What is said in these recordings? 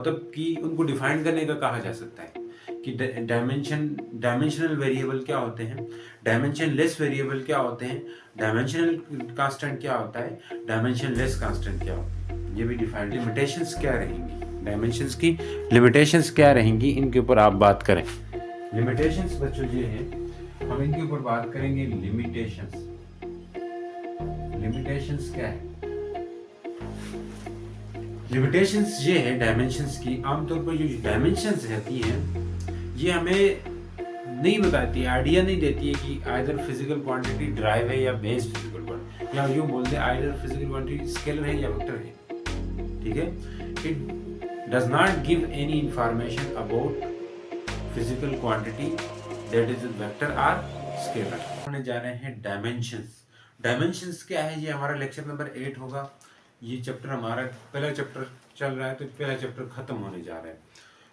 मतलब कि उनको डिफाइन करने का कहा जा सकता है कि डायमेंशनल वेरिएबल क्या होते हैं, डायमेंशन लेस वेरिएबल क्या होते हैं, डायमेंशनल कांस्टेंट क्या होता है, डायमेंशन लेस कांस्टेंट क्या होते हैं, ये भी डिफाइन। लिमिटेशंस क्या रहेंगी, डायमेंशंस की लिमिटेशंस क्या रहेंगी, इनके ऊपर आप बात करें। लिमिटेशंस बच्चों ये है, हम इनके ऊपर बात करेंगे। लिमिटेशंस, लिमिटेशंस क्या है? लिमिटेशंस ये है डायमेंशंस की, आमतौर पर जो डायमेंशंस रहती हैं ये हमें नहीं बताती, आइडिया नहीं देती है कि आइदर फिजिकल क्वांटिटी ड्राइव है या बेस फिजिकल क्वांटिटी, या यूँ बोलते हैं आइदर फिजिकल क्वांटिटी स्केलर है या वेक्टर है। ठीक है, it does not give any information about physical quantity that is vector or scalar. होने जा रहे हैं डायमेंशंस। डायमेंशंस क्या है, ये हमारा लेक्चर नंबर 8 होगा। ये चैप्टर हमारा पहला चैप्टर चल रहा है, तो पहला चैप्टर खत्म होने जा रहा है।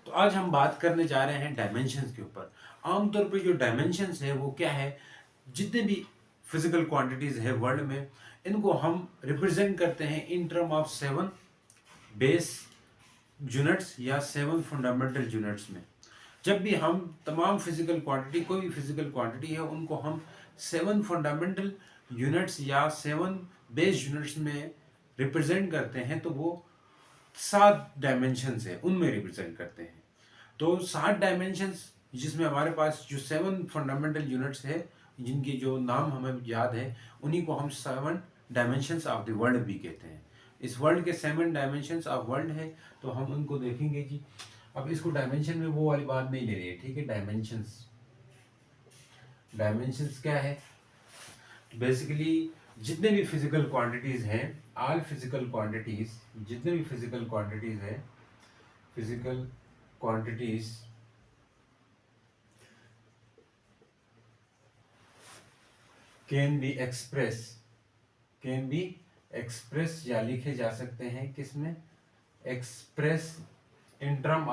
तो आज हम बात करने जा रहे हैं डायमेंशंस के ऊपर। आमतौर पर जो डायमेंशंस है वो क्या है, जितने भी फिजिकल क्वांटिटीज है वर्ल्ड में, इनको हम रिप्रेजेंट करते हैं in term of 7 base units या 7 फंडामेंटल यूनिट्स में। जब भी हम तमाम फिजिकल क्वांटिटी, कोई भी फिजिकल क्वांटिटी है, उनको हम 7 फंडामेंटल यूनिट्स या 7 बेस यूनिट्स में रिप्रेजेंट करते हैं, तो वो 7 डायमेंशंस है उनमें रिप्रेजेंट करते हैं। तो 7 डायमेंशंस जिसमें हमारे पास जो 7 फंडामेंटल यूनिट्स है, जिनके जो नाम हमें याद है, उन्हीं को हम 7 डायमेंशंस ऑफ द वर्ल्ड भी कहते हैं। इस वर्ल्ड के 7 डायमेंशंस ऑफ वर्ल्ड है, तो हम उनको देखेंगे जी। अब इसको डायमेंशन में वो वाली बात नहीं ले रही है, ठीक है। डायमेंशंस, डायमेंशंस क्या है, बेसिकली जितने भी फिजिकल क्वांटिटीज हैं, ऑल फिजिकल क्वांटिटीज, जितने भी फिजिकल क्वांटिटीज है, physical quantities can be express, can be express या लिखे जा सकते हैं किसमें, express in terms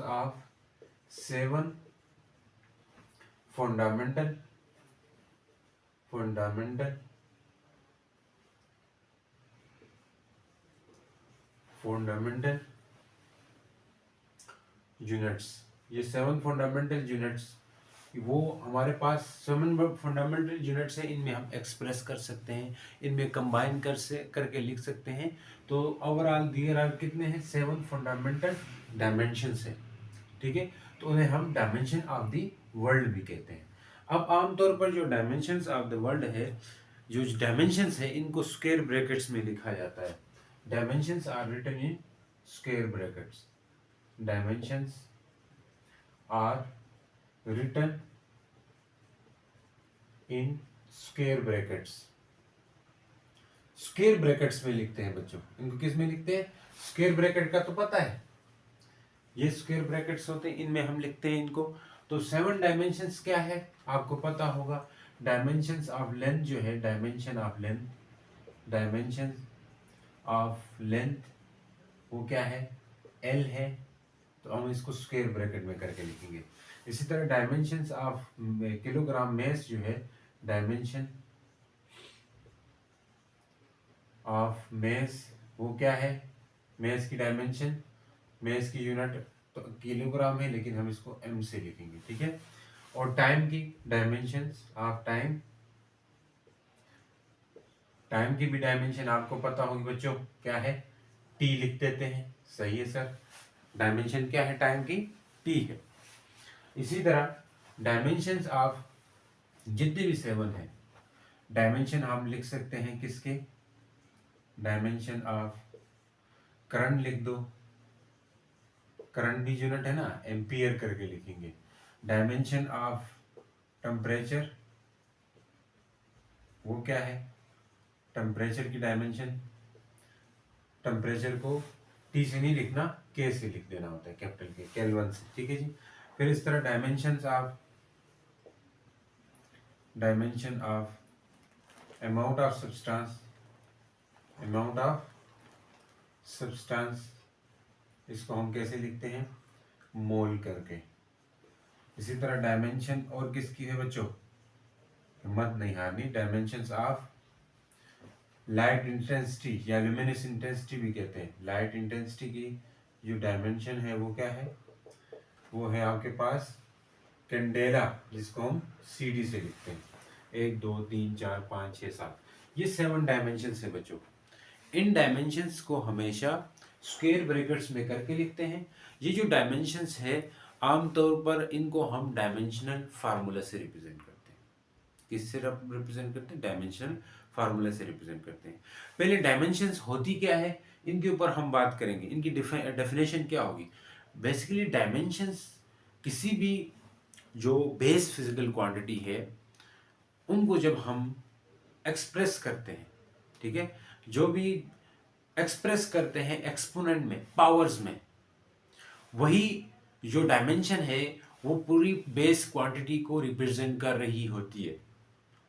of 7 fundamental fundamental fundamental units. ये 7 फंडामेंटल यूनिट्स, वो हमारे पास 7 फंडामेंटल यूनिट्स है, इनमें हम एक्सप्रेस कर सकते हैं, इनमें कंबाइन करके लिख सकते हैं। तो ओवरऑल दिए आर कितने हैं, 7 फंडामेंटल डायमेंशंस है, ठीक है। तो उन्हें हम डायमेंशन ऑफ द वर्ल्ड भी कहते हैं। अब आमतौर पर जो डायमेंशंस ऑफ द वर्ल्ड है, जो डायमेंशंस है, इनको स्क्वायर ब्रैकेट्स में लिखा जाता है। Dimensions are written in square brackets, dimensions are written in square brackets. Square brackets में लिखते हैं बच्चों, इनको किस में लिखते हैं, स्क्वायर ब्रैकेट का तो पता है, ये स्क्वायर ब्रैकेट्स होते हैं, इनमें हम लिखते हैं इनको। तो 7 डायमेंशंस क्या है आपको पता होगा। डायमेंशंस ऑफ लेंथ जो है, dimension of length, dimension of length वो क्या है, L है, तो हम इसको स्क्वायर ब्रैकेट में करके लिखेंगे। इसी तरह डायमेंशंस ऑफ किलोग्राम मेस जो है, डायमेंशन ऑफ मेस वो क्या है, मेस की डायमेंशन, मेस की यूनिट तो किलोग्राम है, लेकिन हम इसको m से लिखेंगे, ठीक है। और टाइम की डायमेंशंस ऑफ टाइम, टाइम की भी डायमेंशन आपको पता होगी बच्चों, क्या है, t लिख देते हैं, सही है सर। डायमेंशन क्या है टाइम की, t है। इसी तरह डायमेंशंस ऑफ जितने भी 7 है, डायमेंशन हम लिख सकते हैं किसके, डायमेंशन ऑफ करंट लिख दो, करंट भी यूनिट है ना, एम्पियर करके लिखेंगे। डायमेंशन ऑफ टेम्परेचर वो क्या है, टेम्परेचर की डायमेंशन, टेम्परेचर को टी से नहीं लिखना, के से लिख देना होता है, कैपिटल के, केल्विन से, ठीक है जी। फिर इस तरह dimension of amount of substance, amount of substance, इसको हम कैसे लिखते हैं, मोल करके। इसी तरह डायमेंशन और किसकी है बच्चों, हिम्मत नहीं हारनी, डायमेंशंस ऑफ लाइट इंटेंसिटी या ल्यूमिनस इंटेंसिटी भी कहते हैं। लाइट इंटेंसिटी की जो डायमेंशन है वो क्या है, वो है आपके पास कैंडेला, जिसको हम CD से लिखते हैं। 1 2 3 4 5 6 7, ये 7 डायमेंशन है बच्चों। इन डायमेंशंस को हमेशा स्क्वायर ब्रैकेट्स में करके लिखते हैं। ये जो डायमेंशंस है आमतौर पर इनको हम डायमेंशनल फार्मूला से रिप्रेजेंट करते हैं। किससे रिप्रेजेंट करते हैं? डायमेंशनल फार्मूला से रिप्रेजेंट करते हैं। पहले डायमेंशंस होती क्या है इनके ऊपर हम बात करेंगे। इनकी डेफिनेशन क्या होगी? बेसिकली डायमेंशंस किसी भी जो बेस फिजिकल क्वांटिटी है उनको जब हम एक्सप्रेस करते हैं, ठीक है, जो भी एक्सप्रेस करते हैं एक्सपोनेंट में, पावर्स में, वही जो डायमेंशन है वो पूरी बेस क्वांटिटी को रिप्रेजेंट कर रही होती है।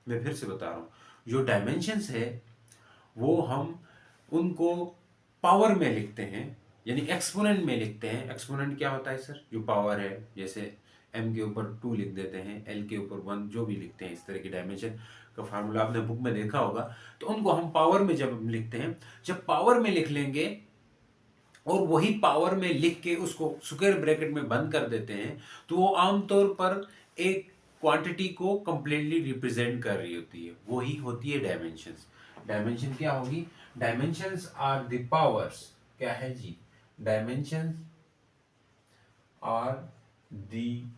मैं फिर से बता रहा हूं, जो डायमेंशंस है वो हम उनको पावर में लिखते हैं, यानी एक्सपोनेंट में लिखते हैं। एक्सपोनेंट क्या होता है सर? जो पावर है, जैसे m के ऊपर 2 लिख देते हैं, l के ऊपर 1, जो भी लिखते हैं, इस तरह की डायमेंशन का फार्मूला आपने बुक में देखा होगा। तो उनको हम पावर में जब लिखते हैं, जब पावर में लिख लेंगे और वही पावर में लिख के उसको स्क्वायर ब्रैकेट में बंद कर देते हैं, तो वो आमतौर पर एक क्वांटिटी को कंप्लीटली रिप्रेजेंट कर रही होती है। वही होती है डायमेंशंस। डायमेंशन क्या होगी? Dimensions are the powers. क्या है जी? डायमेंशंस आर द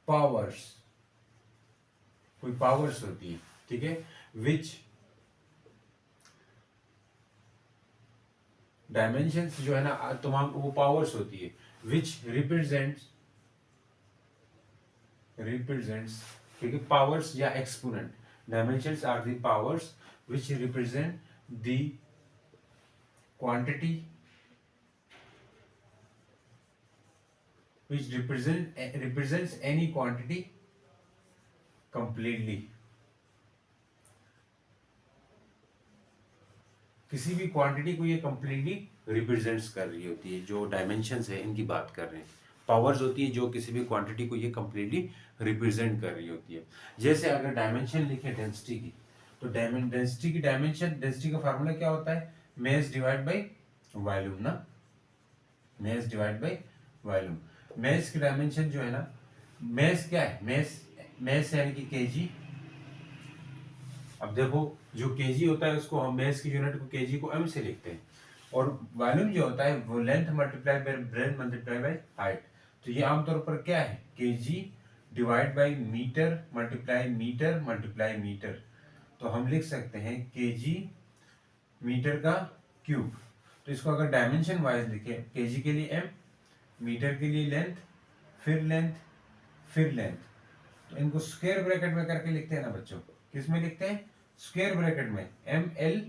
पावर्स, कोई पावर्स होती है, ठीक है, विच डायमेंशंस जो है ना तमाम वो पावर्स होती है विच रिप्रेजेंट्स, ठीक है, पावर्स या exponent. Dimensions are the powers which represent the quantity, which represents any quantity completely। किसी भी क्वांटिटी को ये कंप्लीटली रिप्रेजेंट्स कर रही होती है। जो डायमेंशंस है इनकी बात कर रहे हैं। पावर्स होती है जो किसी भी क्वांटिटी को ये कंप्लीटली रिप्रेजेंट कर रही होती है। जैसे अगर डायमेंशन लिखे डेंसिटी की, तो डेंसिटी की डायमेंशन, डेंसिटी का फार्मूला क्या होता है? मास डिवाइड बाय वॉल्यूम ना, मास डिवाइड बाय वॉल्यूम। मास की डायमेंशन जो है ना, मास क्या है? मास यानी कि केजी। अब देखो जो केजी होता है उसको हम मास की यूनिट को केजी को एम से लिखते हैं, और वॉल्यूम जो होता है वो length multiply by breadth multiply by height. तो ये आमतौर पर क्या है? KG divide by metre multiply metre multiply metre. तो हम लिख सकते हैं केजी मीटर का क्यूब। तो इसको अगर डायमेंशन वाइज लिखे, केजी के लिए एम, मीटर के लिए लेंथ, फिर लेंथ, फिर लेंथ, तो इनको स्क्वायर ब्रैकेट में करके लिखते हैं ना बच्चों। किस में लिखते हैं? स्क्वायर ब्रैकेट में। एम एल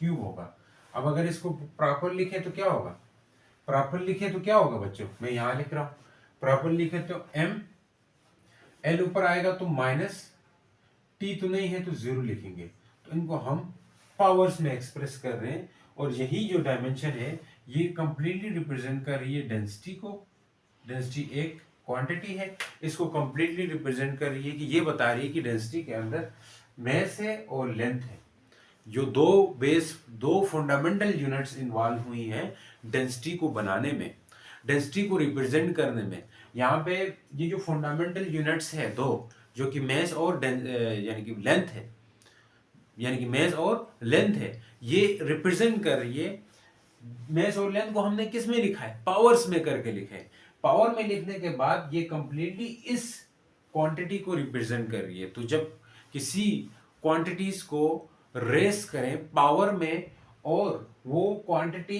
क्यूब होगा। अब अगर इसको प्रॉपर लिखे तो क्या होगा? प्रॉपर लिखे तो क्या होगा बच्चों? मैं यहां लिख रहा हूं, प्रॉपर लिखे तो एम, एल ऊपर आएगा तो माइनस, टी तो नहीं है तो 0 लिखेंगे। तो इनको हम पावर्स में एक्सप्रेस कर रहे हैं, और यही जो डायमेंशन है ये कंप्लीटली रिप्रेजेंट कर रही है डेंसिटी को। डेंसिटी एक क्वांटिटी है, इसको कंप्लीटली रिप्रेजेंट कर रही है, कि ये बता रही है कि डेंसिटी के अंदर मास है और लेंथ है। जो दो फंडामेंटल यूनिट्स इन्वॉल्व हुई हैं डेंसिटी को बनाने में, डेंसिटी को रिप्रेजेंट करने में। यहाँ पे ये जो फंडामेंटल यूनिट्स है दो, जो कि मास और यानी कि लेंथ है, यानी कि मास और लेंथ है, ये रिप्रेजेंट कर रही है। मास और लेंथ को हमने किस में लिखा है? पावर्स में करके लिखा है। पावर में लिखने के बाद ये कंप्लीटली इस क्वांटिटी को रिप्रेजेंट कर रही है। तो जब किसी क्वांटिटीज को रेस करें पावर में, और वो क्वांटिटी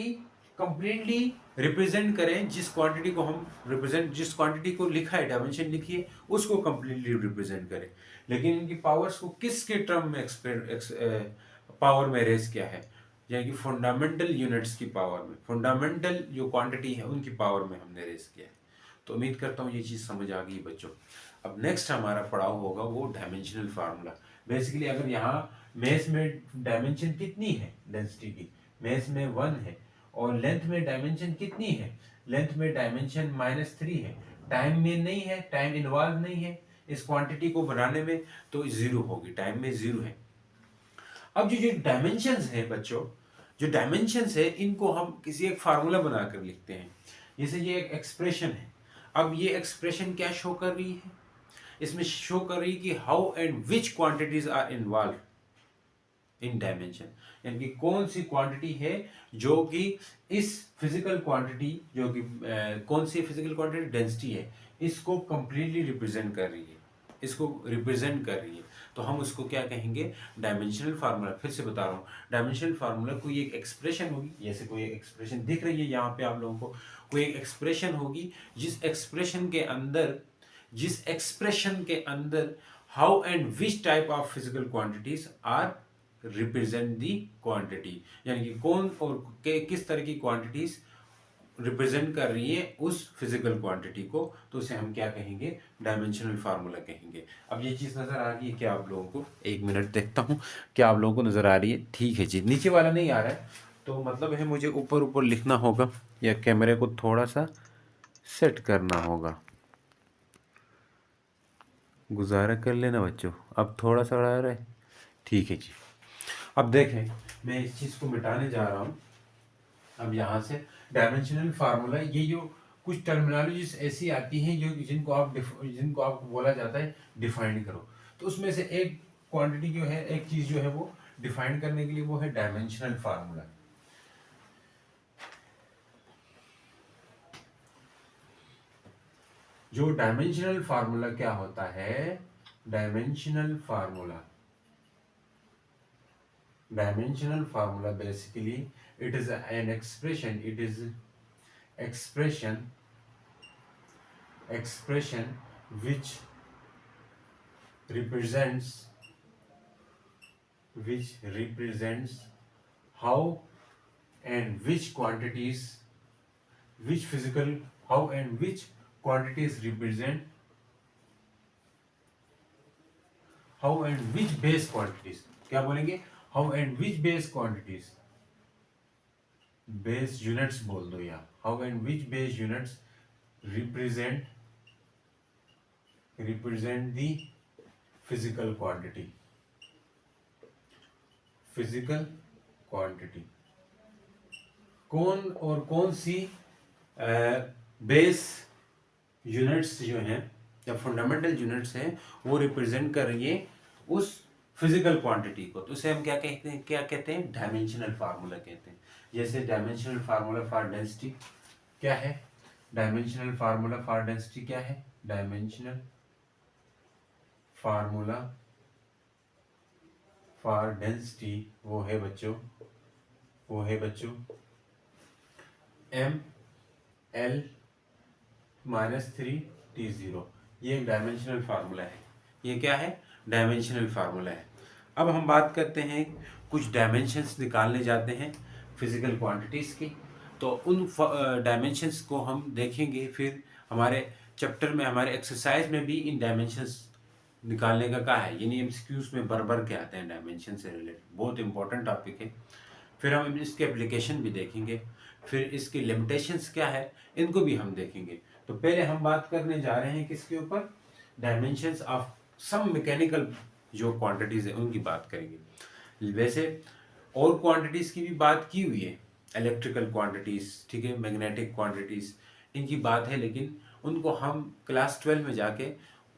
कंप्लीटली रिप्रेजेंट करें जिस क्वांटिटी को हम रिप्रेजेंट, जिस क्वांटिटी को लिखा है, डायमेंशन लिखी है, उसको कंप्लीटली रिप्रेजेंट करें। लेकिन इनकी पावर्स को किसके टर्म में पावर में रेस किया है? यानी कि फंडामेंटल यूनिट्स की पावर में, फंडामेंटल जो क्वांटिटी है उनकी पावर में हमने रेस किया है। तो उम्मीद करता हूँ ये चीज़ समझ आ गई बच्चों। अब नेक्स्ट हमारा पड़ाव होगा वो डायमेंशनल फार्मूला। बेसिकली अगर यहाँ मास में डायमेंशन कितनी है डेंसिटी की? मास में 1 है, और लेंथ में डायमेंशन कितनी है? लेंथ में डायमेंशन -3 है। टाइम में नहीं है, टाइम इन्वॉल्व नहीं है इस क्वांटिटी को बनाने में, तो 0 होगी, टाइम में 0 है। अब जो डायमेंशंस है बच्चों, जो डायमेंशंस है इनको हम किसी एक फार्मूला बनाकर लिखते हैं। जैसे ये एक एक्सप्रेशन है, अब ये एक्सप्रेशन क्या शो कर रही है, इसमें शो कर रही है कि how and which quantities are involve in dimension, यानी कि कौन सी क्वांटिटी है जो कि इस फिजिकल क्वांटिटी, जो कि कौन सी फिजिकल क्वांटिटी डेंसिटी है, इसको कंप्लीटली रिप्रेजेंट कर रही है, इसको रिप्रेजेंट कर रही है। तो हम उसको क्या कहेंगे, डायमेंशनल फार्मूला। फिर से बता रहा हूँ, डायमेंशनल फार्मूला कोई एक एक्सप्रेशन होगी, जैसे कोई एक एक्सप्रेशन दिख रही है यहाँ पे आप लोगों को, कोई एक एक्सप्रेशन होगी जिस एक्सप्रेशन के अंदर how and which type of physical quantities are represent the quantity, यानी कि कौन और किस तरह की क्वांटिटीज रिप्रेजेंट कर रही है उस फिजिकल क्वांटिटी को, तो उसे हम क्या कहेंगे, डायमेंशनल फार्मूला कहेंगे। अब ये चीज़ नज़र आ रही है क्या आप लोगों को, एक मिनट देखता हूँ क्या आप लोगों को नज़र आ रही है। ठीक है जी, नीचे वाला नहीं आ रहा है, तो मतलब है मुझे ऊपर ऊपर लिखना होगा या कैमरे को थोड़ा सा सेट करना होगा। गुजारा कर लेना बच्चों, अब थोड़ा सा आ रहा है। ठीक है जी, अब देखें मैं इस चीज़ को मिटाने जा रहा हूँ। अब यहाँ से डायमेंशनल फार्मूला, ये जो कुछ टर्मिनोलॉजीज ऐसी आती हैं जो जिनको आपको बोला जाता है डिफाइन करो, तो उसमें से एक क्वांटिटी जो है, एक चीज़ जो है वो डिफाइन करने के लिए वो है डायमेंशनल फार्मूला। जो डायमेंशनल फार्मूला क्या होता है, dimensional formula basically it is an expression, expression which represents how and which quantities, which physical, how and which quantities represent how and which base quantities, क्या बोलेंगे, how and which base quantities, base units बोल दो, या how and which base units represent the physical quantity, कौन और कौन सी base units जो हैं या फंडामेंटल यूनिट्स हैं वो रिप्रेजेंट कर रही है उस फिजिकल क्वांटिटी को, तो उसे हम क्या कहते हैं, डायमेंशनल फार्मूला कहते हैं। जैसे डायमेंशनल फार्मूला फॉर डेंसिटी क्या है, डायमेंशनल फार्मूला फॉर डेंसिटी क्या है, डायमेंशनल फार्मूला फॉर डेंसिटी वो है बच्चों ml -3T0। ये एक डायमेंशनल फार्मूला है, ये क्या है, डायमेंशनल फार्मूला है। अब हम बात करते हैं, कुछ डायमेंशंस निकालने जाते हैं फिजिकल क्वांटिटीज़ की, तो उन डायमेंशंस को हम देखेंगे फिर हमारे चैप्टर में, हमारे एक्सरसाइज में भी इन डायमेंशंस निकालने का कहा है, यानी एमसीक्यूज में भर के आते हैं डायमेंशन से रिलेटेड, बहुत इंपॉर्टेंट टॉपिक है। फिर हम इसके एप्लीकेशन भी देखेंगे, फिर इसकी लिमिटेशंस क्या है इनको भी हम देखेंगे। तो पहले हम बात करने जा रहे हैं किसके ऊपर, डायमेंशंस ऑफ सम मैकेनिकल जो क्वांटिटीज़ है उनकी बात करेंगे। वैसे और क्वांटिटीज़ की भी बात की हुई है, इलेक्ट्रिकल क्वांटिटीज़, ठीक है, मैग्नेटिक क्वांटिटीज़, इनकी बात है, लेकिन उनको हम क्लास 12 में जाके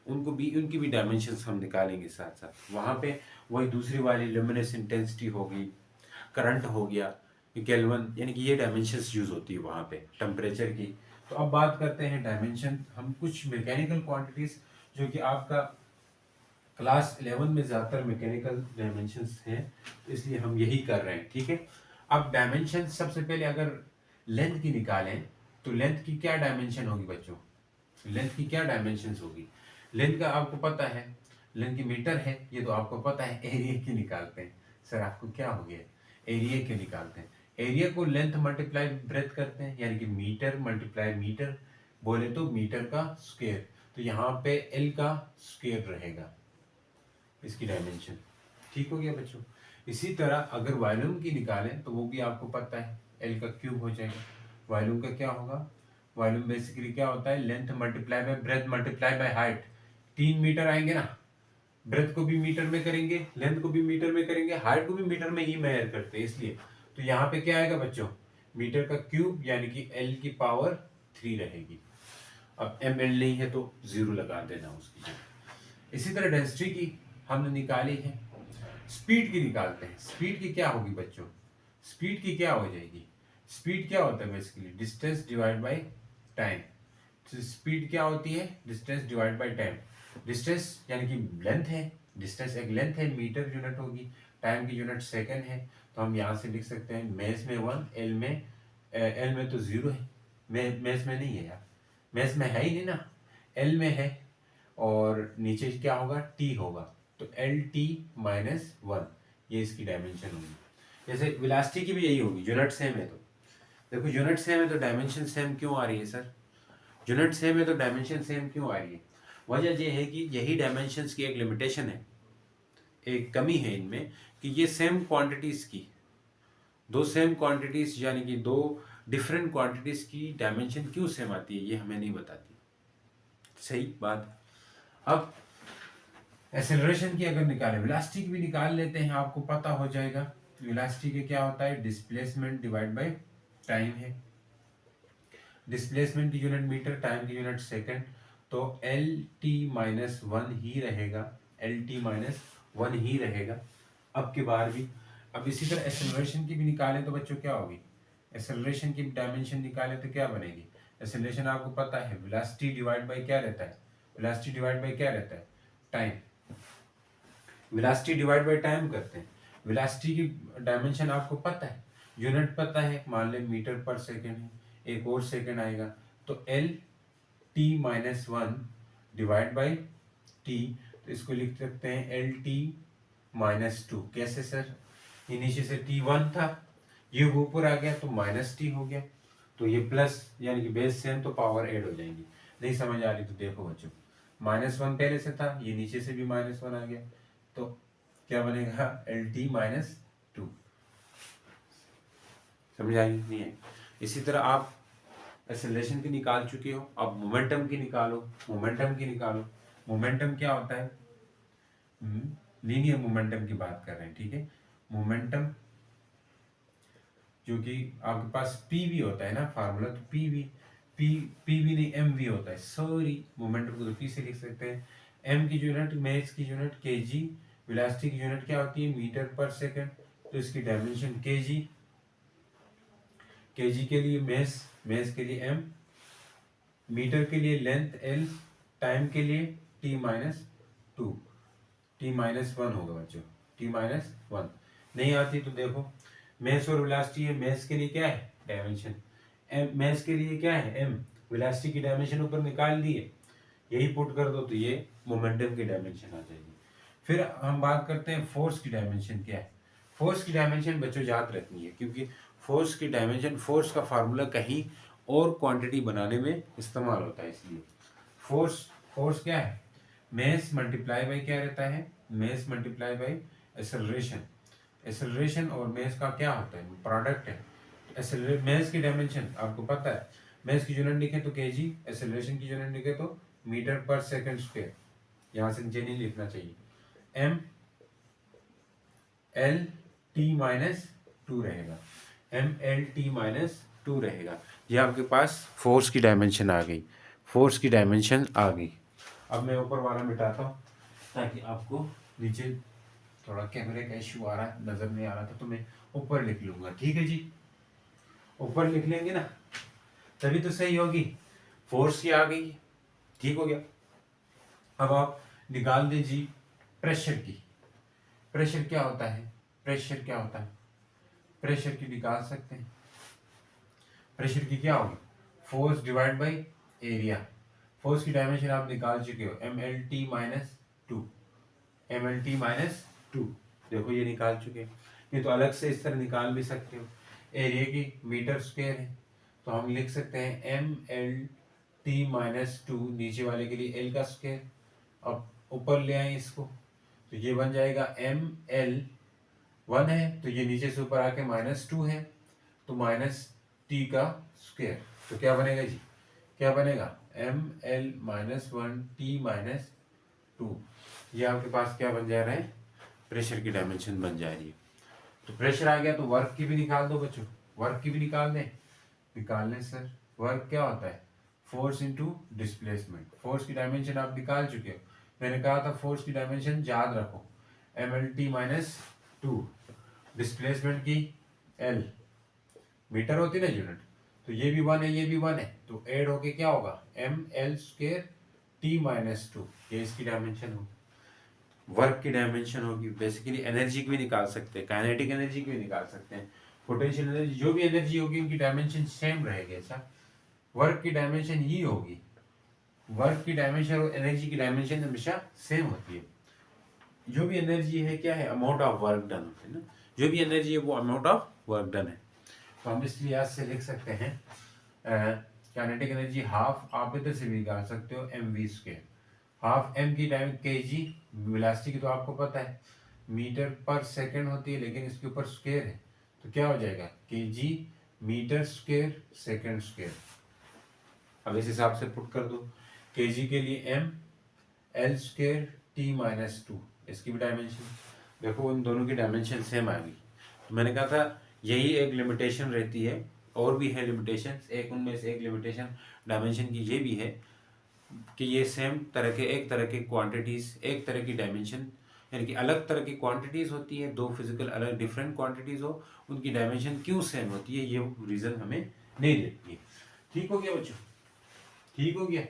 उनकी भी डायमेंशंस हम निकालेंगे साथ साथ। वहाँ पे वही दूसरी वाली ल्यूमिनस इंटेंसिटी होगी, करंट हो गया, केल्विन, यानी कि ये डायमेंशंस यूज़ होती है वहाँ पे, टेम्परेचर की। तो अब बात करते हैं डायमेंशन, हम कुछ मैकेनिकल क्वांटिटीज़ जो कि आपका क्लास 11 में ज़्यादातर मैकेनिकल डायमेंशंस हैं, तो इसलिए हम यही कर रहे हैं, ठीक है। अब डायमेंशन सबसे पहले अगर लेंथ की निकालें तो लेंथ की क्या डायमेंशन होगी बच्चों, लेंथ की क्या डायमेंशंस होगी, लेंथ का आपको पता है, लेंथ की मीटर है, ये तो आपको पता है। एरिया की निकालते हैं, सर आपको क्या हो गया, एरिया के निकालते हैं, एरिया को लेंथ मल्टीप्लाई ब्रेथ करते हैं, यानी कि मीटर मल्टीप्लाई मीटर, बोले तो मीटर का स्क्वायर, तो यहाँ पे एल का स्क्वायर रहेगा इसकी डायमेंशन, ठीक हो गया बच्चों। इसी तरह अगर वॉल्यूम की निकालें तो वो भी आपको पता है, एल का क्यूब हो जाएगा। वॉल्यूम का क्या होगा, वॉल्यूम बेसिकली क्या होता है, length multiply by breadth multiply by height, 3 metre आएंगे ना, ब्रेथ को भी मीटर में करेंगे, लेंथ को भी मीटर में करेंगे, हाइट को भी मीटर में ही मेजर करते हैं इसलिए। तो यहाँ पे क्या आएगा बच्चों, मीटर का क्यूब यानी कि एल की पावर 3 रहेगी। अब एम एल नहीं है तो जीरो लगा देना उसकी जगह। इसी तरह डेंसिटी की हमने निकाली है, स्पीड की निकालते हैं। स्पीड की क्या होगी बच्चों, स्पीड की क्या हो जाएगी, स्पीड क्या होता है basically distance divide by time. तो स्पीड क्या होती है, distance divide by time. Distance यानी कि लेंथ है, डिस्टेंस एक लेंथ है, मीटर यूनिट होगी, टाइम की यूनिट सेकंड है। तो हम यहाँ से लिख सकते हैं मेस में 1, एल में तो 0 है, मेस में नहीं है यार, मेस में है ही नहीं ना, एल में है, और नीचे क्या होगा, टी होगा, तो एल टी माइनस 1, ये इसकी डायमेंशन होगी। जैसे वेलोसिटी की भी यही होगी, यूनिट सेम है तो देखो, यूनिट सेम है तो डायमेंशन सेम क्यों आ रही है सर, यूनिट सेम है तो डायमेंशन सेम क्यों आ रही है। वजह यह है कि यही डायमेंशंस की एक लिमिटेशन है, एक कमी है इनमें, कि ये सेम क्वांटिटीज की, दो सेम क्वांटिटीज यानी कि दो डिफरेंट क्वांटिटीज की डायमेंशन क्यों सेम आती है, ये हमें नहीं बताती। सही बात। अब एक्सेलरेशन की अगर निकालें, वेलोसिटी की भी निकाल लेते हैं, आपको पता हो जाएगा। वेलोसिटी के क्या होता है, डिस्प्लेसमेंट डिवाइड बाय टाइम है। डिस्प्लेसमेंट की यूनिट मीटर, टाइम की यूनिट सेकंड, तो एल टी माइनस 1 ही रहेगा, एल टी माइनस 1 ही रहेगा अब की बार भी। अब इसी तरह एक्सेलरेशन की भी निकालें तो बच्चों क्या होगी, एक्सेलरेशन की डायमेंशन निकालें तो क्या बनेगी, एक्सेलरेशन आपको पता है वेलोसिटी डिवाइड बाय क्या रहता है, वेलोसिटी डिवाइड बाय क्या रहता है, time. Velocity divide by time करते हैं, वेलोसिटी की डायमेंशन आपको पता है, यूनिट पता है, मान लें मीटर पर सेकेंड है, एक और सेकेंड आएगा, तो L T minus 1 divide by T, तो इसको लिख सकते हैं एल टी माइनस 2। कैसे सर, ये नीचे से T1 था, ये ऊपर आ गया तो माइनस टी हो गया, तो ये प्लस यानी कि बेस सेम तो पावर ऐड हो जाएंगी। नहीं समझ आ रही तो देखो बच्चों, -1 पहले से था, ये नीचे से भी -1 आ गया, तो क्या बनेगा, एल टी माइनस 2। समझ आई नहीं है। इसी तरह आप एक्सेलरेशन की निकाल चुके हो, अब मोमेंटम की निकालो, मोमेंटम की निकालो। मोमेंटम क्या होता है, लीनियर मोमेंटम की बात कर रहे हैं, ठीक है। मोमेंटम जो कि आपके पास पी वी होता है ना फार्मूला, तो पी वी नहीं एम वी होता है, सॉरी, मोमेंटम को तो पी से लिख सकते हैं। एम की यूनिट, मेस की यूनिट केजी, वेलोसिटी की यूनिट क्या होती है, मीटर पर सेकंड, तो इसकी डायमेंशन केजी, केजी के लिए मेस, मेस के लिए एम, मीटर के लिए लेंथ एल, टाइम के लिए टी माइनस 2, टी माइनस 1 होगा बच्चों, टी माइनस 1। नहीं आती तो देखो, मेस और वेलोसिटी है, मेस के लिए क्या है डायमेंशन एम, मेस के लिए क्या है एम, वेलोसिटी की डायमेंशन ऊपर निकाल दिए, यही पुट कर दो तो ये मोमेंटम की डायमेंशन आ जाएगी। फिर हम बात करते हैं फोर्स की डायमेंशन क्या है। फोर्स की डायमेंशन बच्चों याद रखनी है, क्योंकि फोर्स की डायमेंशन, फोर्स का फार्मूला कहीं और क्वांटिटी बनाने में इस्तेमाल होता है, इसलिए फोर्स, फोर्स क्या है, मेस मल्टीप्लाई बाई क्या रहता है, mess multiply by acceleration. Acceleration और मेस का क्या होता है, प्रोडक्ट है। एक्सेलरेट, मेस की डायमेंशन आपको पता है, मेस की यूनिट लिखे तो केजी, एक्सेलरेशन की यूनिट लिखे तो मीटर पर सेकंड स्क्वायर, यहाँ से नीचे नहीं लिखना चाहिए। एम एल टी माइनस 2 रहेगा, एम एल टी माइनस 2 रहेगा। ये आपके पास फोर्स की डायमेंशन आ गई, फोर्स की डायमेंशन आ गई। अब मैं ऊपर वाला मिटाता हूँ ताकि आपको नीचे थोड़ा कैमरे का इशू आ रहा है, नज़र नहीं आ रहा था, तो मैं ऊपर लिख लूँगा, ठीक है जी। ऊपर लिख लेंगे ना तभी तो सही होगी। फोर्स की आ गई, ठीक हो गया। अब आप निकाल दें जी प्रेशर की। प्रेशर क्या होता है, प्रेशर क्या होता है, प्रेशर की निकाल सकते हैं। प्रेशर की क्या होगी, force divide by area. Force की डायमेंशन आप निकाल चुके हो, M L T minus 2, M L T minus 2, देखो ये निकाल चुके हैं। ये तो अलग से इस तरह निकाल भी सकते हो। एरिया की मीटर स्क्वायर है, तो हम लिख सकते हैं एम एल टी माइनस 2, नीचे वाले के लिए एल का स्क्वायर। अब ऊपर ले आए इसको, तो ये बन जाएगा एम एल 1 है, तो ये नीचे से ऊपर आके -2 है, तो माइनस टी का स्क्वायर, तो क्या बनेगा जी, क्या बनेगा, M L -1 T minus two. ये आपके पास क्या बन जा रहा है, प्रेशर की डायमेंशन बन जा रही है। तो प्रेशर आ गया तो वर्क की भी निकाल दो बच्चों, वर्क की भी निकाल दें। निकाल लें सर। वर्क क्या होता है, फोर्स इनटू डिस्प्लेसमेंट। फोर्स की डायमेंशन आप निकाल चुके हो, मैंने कहा था फोर्स की डायमेंशन याद रखो, mlt माइनस टू, डिस्प्लेसमेंट की l, मीटर होती ना यूनिट, तो ये भी 1 है ये भी 1 है, तो ऐड होके क्या होगा ml² t माइनस टू, ये इसकी डायमेंशन होगी। वर्क की डायमेंशन होगी, बेसिकली एनर्जी की भी निकाल सकते हैं, काइनेटिक एनर्जी की भी निकाल सकते हैं, पोटेंशियल एनर्जी, जो भी एनर्जी होगी उनकी डायमेंशन सेम रहेगी। अच्छा, वर्क की डायमेंशन ही होगी, वर्क की डायमेंशन और एनर्जी की डायमेंशन हमेशा सेम होती है। जो भी एनर्जी है क्या है, अमाउंट ऑफ वर्क डन है ना, जो भी एनर्जी है वो अमाउंट ऑफ वर्क डन है। तो हम इस लिहाज से लिख सकते हैं काइनेटिक एनर्जी हाफ, आप इधर से भी निकाल सकते हो mv², हाफ m की टाइम kg, वेलोसिटी की तो आपको पता है मीटर पर सेकंड होती है, लेकिन इसके ऊपर स्क्वायर है, तो क्या हो जाएगा kg metre square second square. अब इस हिसाब से पुट कर दो, kg के लिए m, l² t minus two, इसकी भी डायमेंशन देखो, उन दोनों की डायमेंशन सेम आ गई। तो मैंने कहा था यही एक लिमिटेशन रहती है, और भी है लिमिटेशन, एक उनमें से एक लिमिटेशन डायमेंशन की ये भी है कि ये सेम तरह के, एक तरह के क्वांटिटीज, एक तरह की डायमेंशन, यानी कि अलग तरह की क्वांटिटीज होती है, दो फिजिकल अलग डिफरेंट क्वांटिटीज हो, उनकी डायमेंशन क्यों सेम होती है, ये रीजन हमें नहीं देती है। ठीक हो गया बच्चों, ठीक हो गया,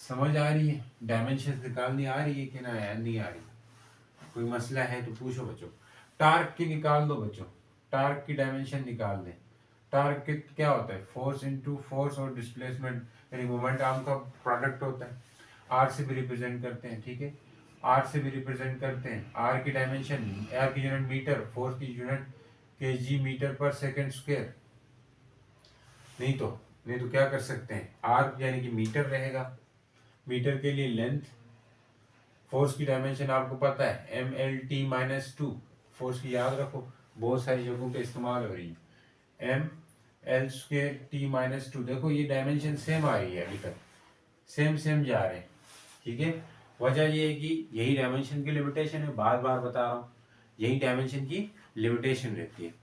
समझ आ रही है, डायमेंशन निकालनी आ रही है कि ना नहीं आ रही, कोई मसला है तो पूछो बच्चों। टार्क की निकाल दो बच्चों, टार्क की डायमेंशन निकाल दें। टार्क क्या होता है, फोर्स इनटू फोर्स और डिस्प्लेसमेंट, यानी मोमेंट आर्म का प्रोडक्ट होता है। आर से भी रिप्रेजेंट करते हैं, ठीक है, आर से भी रिप्रेजेंट करते हैं। आर की डायमेंशन, आर की यूनिट मीटर, फोर्स की यूनिट kg मीटर पर सेकंड स्क्वायर। नहीं तो क्या कर सकते हैं, आर यानी कि मीटर रहेगा, मीटर के लिए लेंथ, फोर्स की डायमेंशन आपको पता है mlt माइनस टू, फोर्स की याद रखो, बहुत सारी जगहों पे इस्तेमाल हो रही है, ml² t माइनस टू। देखो ये डायमेंशन सेम आ रही है, अभी तक सेम सेम जा रहे हैं, ठीक है। वजह ये है कि यही डायमेंशन की लिमिटेशन है, बार बार बता रहा हूँ, यही डायमेंशन की लिमिटेशन रहती है।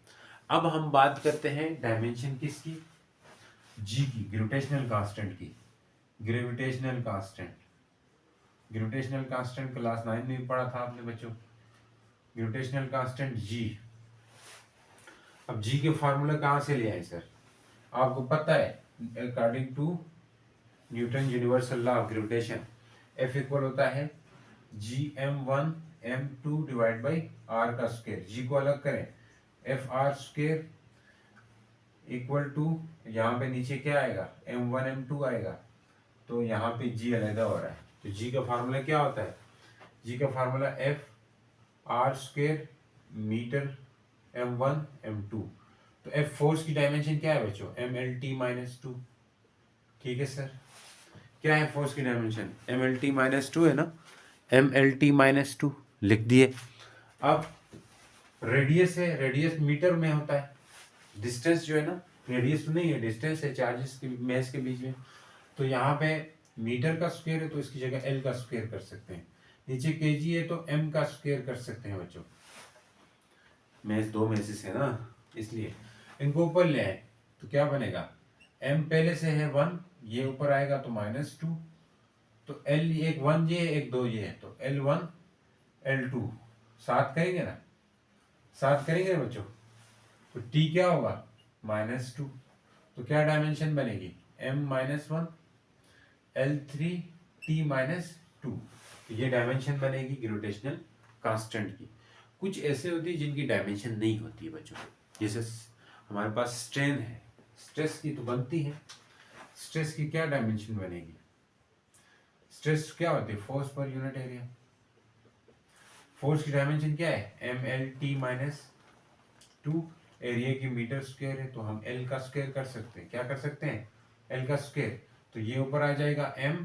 अब हम बात करते हैं डायमेंशन किसकी, जी की, ग्रेविटेशनल कांस्टेंट की। Gravitational constant, gravitational constant class 9 में पढ़ा था आपने बच्चों, ग्रेविटेशनल कांस्टेंट जी। अब जी के फार्मूला कहाँ से ले आए सर, आपको पता है according to Newton universal law of gravitation, F equal होता है gm1 m2 divide by r का स्क्वायर। जी को अलग करें, F R square equal to, यहाँ पे नीचे क्या आएगा m1 m2 आएगा, तो यहाँ पे जी अलग हो रहा है, तो जी का फार्मूला क्या होता है, जी का formula F R square metre m1 m2। तो एफ फोर्स की डायमेंशन क्या है बच्चों, mlt माइनस टू, ठीक है सर। क्या है फोर्स की डायमेंशन, mlt माइनस टू है ना, mlt माइनस टू लिख दिए। अब रेडियस है, रेडियस मीटर में होता है, डिस्टेंस जो है ना, रेडियस तो नहीं है, डिस्टेंस है चार्जेस के मैस के बीच में, तो यहाँ पे मीटर का स्क्वायर है तो इसकी जगह एल का स्क्वायर कर सकते हैं, नीचे केजी है तो एम का स्क्वायर कर सकते हैं बच्चों, मैस दो मैसेस है ना, इसलिए इनको ऊपर ले आए तो क्या बनेगा, m पहले से है 1, ये ऊपर आएगा तो माइनस टू, तो l एक 1 ये एक 2 ये है, तो l1 l2 साथ करेंगे ना, साथ करेंगे ना बच्चों, तो t क्या होगा माइनस टू, तो क्या डायमेंशन बनेगी m minus one l3 t minus two, ये डायमेंशन बनेगी ग्रेविटेशनल कांस्टेंट की। कुछ ऐसे होती है जिनकी डायमेंशन नहीं होती है बच्चों, जैसे हमारे पास स्ट्रेन है, स्ट्रेस की तो बनती है, स्ट्रेस की क्या डायमेंशन बनेगी, स्ट्रेस क्या होती है force per unit area, force की डायमेंशन क्या है mlt माइनस टू, एरिया की मीटर स्क्वायर है तो हम l का स्क्वायर कर सकते हैं, क्या कर सकते हैं l का स्क्वायर, तो ये ऊपर आ जाएगा m,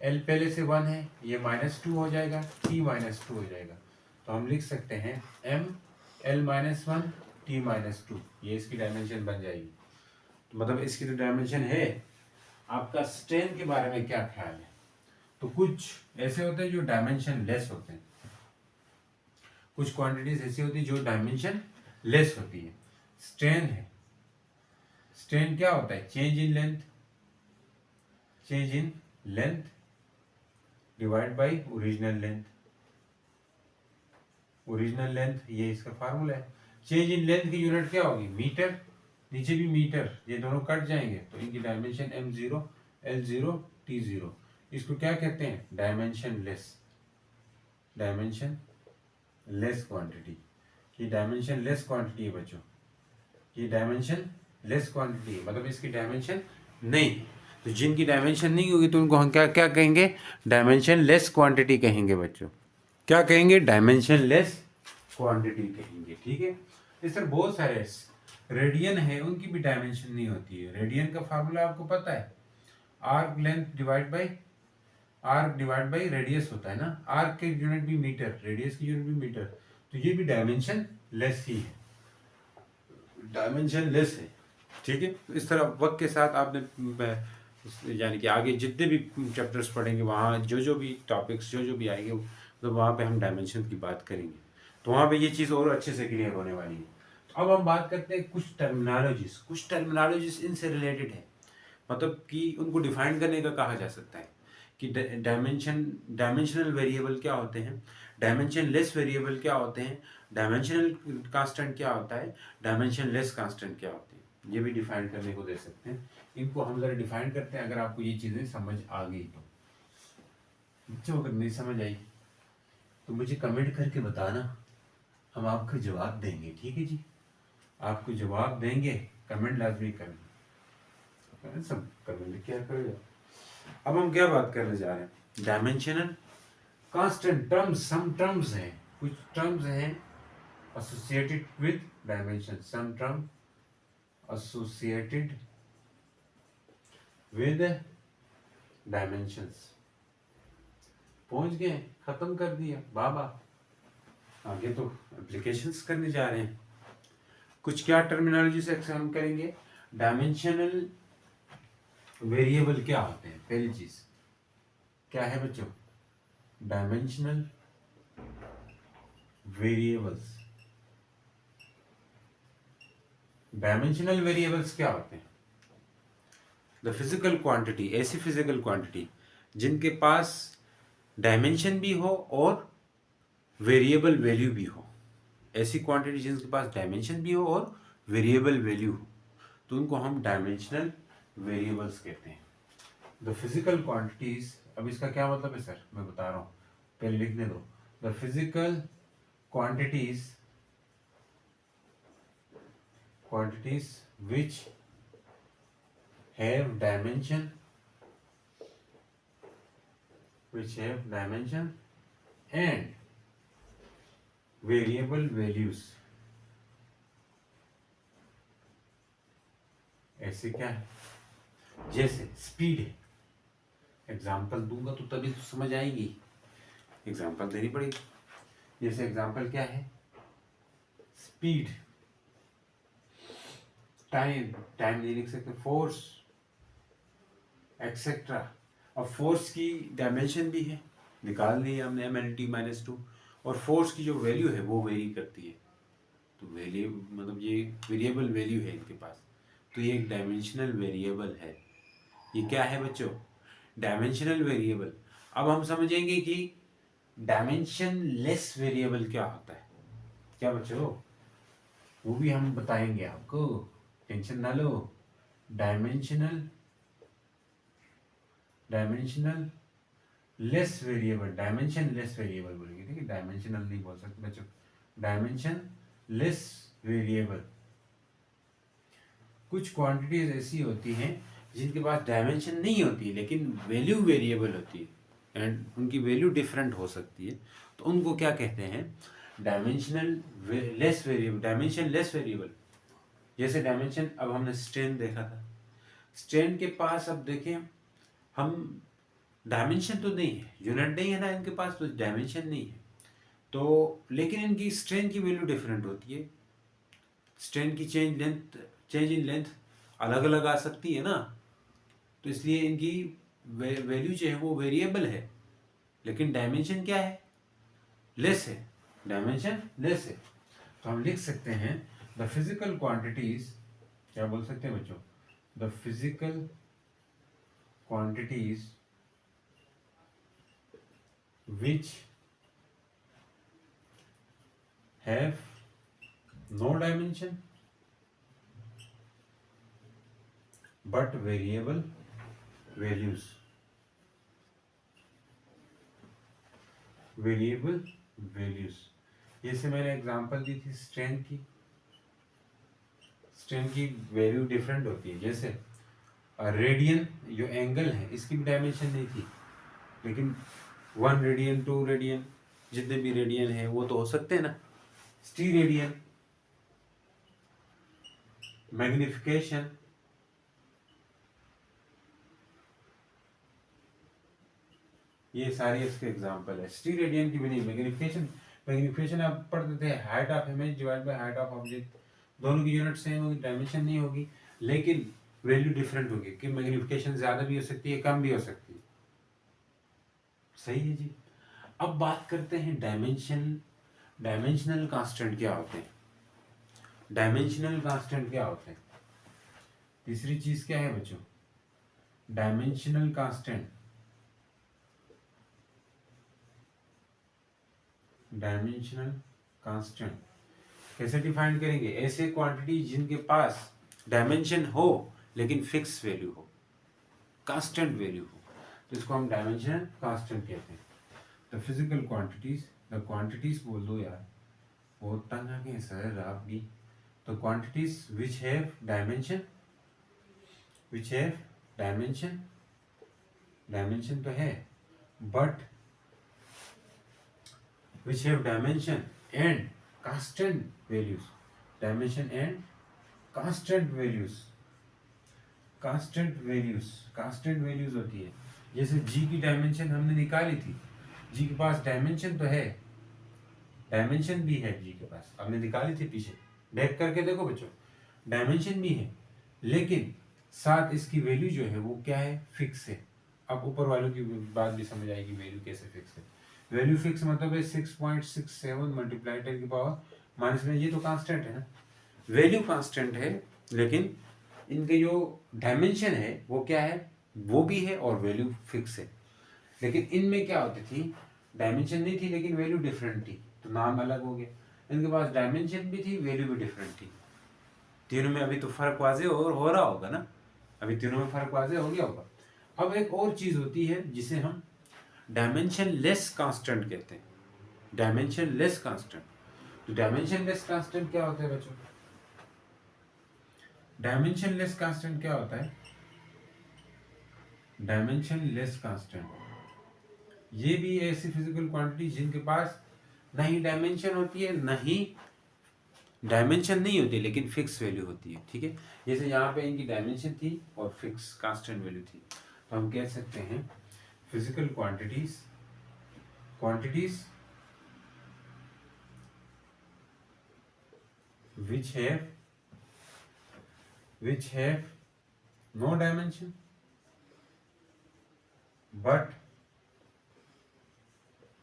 l पहले से 1 है, ये माइनस टू हो जाएगा, t माइनस टू हो जाएगा, तो हम लिख सकते हैं m l minus one t minus two, ये इसकी डायमेंशन बन जाएगी। तो मतलब इसकी जो डायमेंशन है, आपका स्ट्रेन के बारे में क्या ख्याल है, तो कुछ ऐसे होते हैं जो डायमेंशन लेस होते हैं, कुछ क्वांटिटीज ऐसी होती है जो डायमेंशन लेस होती है। स्ट्रेन है, स्ट्रेन क्या होता है? Change in length, change in length divide by original length, original length ये इसका फार्मूला है। चेंज इन लेंथ की यूनिट क्या होगी? मीटर, नीचे भी मीटर, ये दोनों कट जाएंगे तो इनकी डायमेंशन m0 l0 t0। इसको क्या कहते हैं? Dimension less, dimension less quantity. ये डायमेंशन लेस क्वांटिटी है बच्चों, ये डायमेंशन लेस क्वांटिटी है, मतलब इसकी डायमेंशन नहीं। तो जिनकी डायमेंशन नहीं होगी तो उनको हम क्या क्या कहेंगे? डायमेंशन लेस क्वांटिटी कहेंगे बच्चों। क्या कहेंगे? डायमेंशन लेस क्वांटिटी कहेंगे। ठीक है, इस तरह बहुत सारे रेडियन है, उनकी भी डायमेंशन नहीं होती है। रेडियन का फार्मूला आपको पता है, arc length divide by arc divide by radius होता है ना। आर्क की यूनिट भी मीटर, रेडियस की यूनिट भी मीटर, तो ये भी डायमेंशन लेस ही है, डायमेंशन लेस है। ठीक है, तो इस तरह वक्त के साथ आपने यानी कि आगे जितने भी चैप्टर्स पढ़ेंगे वहाँ जो जो भी टॉपिक्स जो जो भी आएंगे तो वहाँ पे हम डायमेंशन की बात करेंगे, तो वहाँ पे ये चीज़ और अच्छे से क्लियर होने वाली है। तो अब हम बात करते हैं कुछ टर्मिनोलॉजीज इनसे रिलेटेड है, मतलब कि उनको डिफाइन करने का कहा जा सकता है कि डायमेंशनल वेरिएबल क्या होते हैं, डायमेंशन लेस वेरिएबल क्या होते हैं, डायमेंशनल कांस्टेंट क्या होता है, डायमेंशन लेस कांस्टेंट क्या होते हैं, ये भी डिफाइन करने को दे सकते हैं। इनको हम जरा डिफाइन करते हैं, अगर आपको ये चीज़ें समझ आ गई तो। बच्चों अगर नहीं समझ आई तो मुझे कमेंट करके बताना, हम आपको जवाब देंगे। ठीक है जी, आपको जवाब देंगे, कमेंट लाजमी करना, सब कमेंट क्या करेगा। अब हम क्या बात करने जा रहे हैं? Dimensional constant terms, some terms हैं, कुछ टर्म्स हैं associated with dimension, some term associated with dimensions. पहुंच गए, खत्म कर दिया बाबा, आगे तो एप्लीकेशंस करने जा रहे हैं। कुछ क्या टर्मिनोलॉजी से हम करेंगे? डायमेंशनल वेरिएबल क्या होते हैं? पहली चीज क्या है बच्चों? Dimensional variables. डायमेंशनल वेरिएबल्स क्या होते हैं? द फिजिकल क्वांटिटी, ऐसी फिजिकल क्वांटिटी जिनके पास डायमेंशन भी हो और वेरिएबल वैल्यू भी हो, ऐसी क्वांटिटी जिनके पास डायमेंशन भी हो और वेरिएबल वैल्यू हो, तो उनको हम डायमेंशनल वेरिएबल्स कहते हैं। द फिजिकल क्वांटिटीज, अब इसका क्या मतलब है सर? मैं बता रहा हूँ, पहले लिखने दो। The physical quantities which have dimension and variable values, ऐसे क्या है? जैसे स्पीड है, एग्जाम्पल दूंगा तो तभी तो समझ आएगी, एग्जाम्पल देनी पड़ेगी। जैसे एग्जाम्पल क्या है? स्पीड, टाइम, टाइम नहीं लिख सकते, फोर्स एक्सेट्रा। अब फोर्स की डायमेंशन भी है, निकाल ली हमने -2, और फोर्स की जो वैल्यू है वो वेरी करती है, तो वैल्यू मतलब ये वेरिएबल वैल्यू है इनके पास, तो ये एक डायमेंशनल वेरिएबल है। ये क्या है बच्चों? Dimensional variable. अब हम समझेंगे कि डायमेंशन लेस वेरिएबल क्या होता है। क्या बच्चों? वो भी हम बताएंगे आपको, टेंशन ना लो। Dimensional less variable, dimensionless variable बोलेंगे, ठीक है, डायमेंशनल नहीं बोल सकते बच्चों, डायमेंशन लेस वेरिएबल। कुछ क्वांटिटीज ऐसी होती हैं जिनके पास डायमेंशन नहीं होती लेकिन वैल्यू वेरिएबल होती है एंड उनकी वैल्यू डिफरेंट हो सकती है, तो उनको क्या कहते हैं? Dimensional less variable, dimensionless variable. जैसे डायमेंशन, अब हमने स्ट्रेन देखा था, स्ट्रेन के पास अब देखें हम, डायमेंशन तो नहीं है, यूनिट नहीं है ना इनके पास, तो डायमेंशन नहीं है, तो लेकिन इनकी स्ट्रेन की वैल्यू डिफरेंट होती है। स्ट्रेन की चेंज इन लेंथ अलग अलग आ सकती है ना, तो इसलिए इनकी वैल्यू जो है वो वेरिएबल है, लेकिन डायमेंशन क्या है, लेस है, डायमेंशन लेस है। तो हम लिख सकते हैं द फिजिकल क्वांटिटीज, क्या बोल सकते हैं बच्चों, the physical quantities which have no dimension but variable values, variable values. जैसे मैंने एग्जांपल दी थी स्ट्रेंथ की, स्ट्रेंथ की वैल्यू डिफरेंट होती है। जैसे रेडियन जो एंगल है इसकी भी डायमेंशन नहीं थी, लेकिन 1 रेडियन 2 रेडियन जितने भी रेडियन है वो तो हो सकते हैं ना। स्टीरेडियन, मैग्निफिकेशन, ये सारे इसके एग्जांपल है। स्टीरेडियन की भी नहीं, मैग्निफिकेशन, मैग्निफिकेशन आप पढ़ते थे height of image divide by height of object, दोनों की यूनिट सेम होगी, डायमेंशन नहीं होगी, लेकिन वैल्यू डिफरेंट होगी कि मैग्निफिकेशन ज्यादा भी हो सकती है कम भी हो सकती है। सही है जी। अब बात करते हैं डायमेंशन, डायमेंशनल कांस्टेंट क्या होते हैं, डायमेंशनल कांस्टेंट क्या होते हैं। तीसरी चीज क्या है बच्चों, डायमेंशनल कांस्टेंट। डायमेंशनल कांस्टेंट कैसे डिफाइन करेंगे, ऐसे क्वांटिटी जिनके पास डायमेंशन हो लेकिन फिक्स वैल्यू हो, कांस्टेंट वैल्यू हो, तो इसको हम डायमेंशनल कांस्टेंट कहते हैं। The physical quantities, the quantities बोल दो यार, बहुत तंग आ गए सर आप भी। तो quantities which have dimension, which have dimension, dimension तो है but which have dimension and constant values, dimension and constant values, constant values, constant values होती है। जैसे g की डायमेंशन हमने निकाली थी, g के पास डायमेंशन तो है, डायमेंशन भी है g के पास, हमने निकाली थी पीछे, बैक करके देखो बच्चों, डायमेंशन भी है, लेकिन साथ इसकी वैल्यू जो है वो क्या है, फिक्स है। अब ऊपर वालों की बात भी समझ आएगी, वैल्यू कैसे फिक्स है। वैल्यू फिक्स मतलब है 6.67 मल्टीप्लाई 10 की पावर माइनस में, ये तो कांस्टेंट है ना, वैल्यू कांस्टेंट है, लेकिन इनके जो डायमेंशन है वो क्या है, वो भी है और वैल्यू फिक्स है। लेकिन इनमें क्या होती थी, डायमेंशन नहीं थी लेकिन वैल्यू डिफरेंट थी, तो नाम अलग हो गया। इनके पास डायमेंशन भी थी, वैल्यू भी डिफरेंट थी। तीनों में अभी तो फर्क वाजे हो रहा होगा ना, अभी तीनों में फर्क वाजे हो गया होगा। अब एक और चीज होती है जिसे हम डायमेंशन लेस कांस्टेंट कहते हैं, डायमेंशन लेस कांस्टेंट। तो डायमेंशन लेस कांस्टेंट क्या होता है बच्चों, डायमेंशन लेस कांस्टेंट क्या होता है, डायमेंशन लेस कांस्टेंट ये भी ऐसी फिजिकल क्वांटिटी जिनके पास ना ही डायमेंशन होती है, ना ही डायमेंशन नहीं होती लेकिन फिक्स वैल्यू होती है। ठीक है, जैसे यहाँ पे इनकी डायमेंशन थी और फिक्स कांस्टेंट वैल्यू थी, तो हम कह सकते हैं physical quantities, quantities which have no dimension but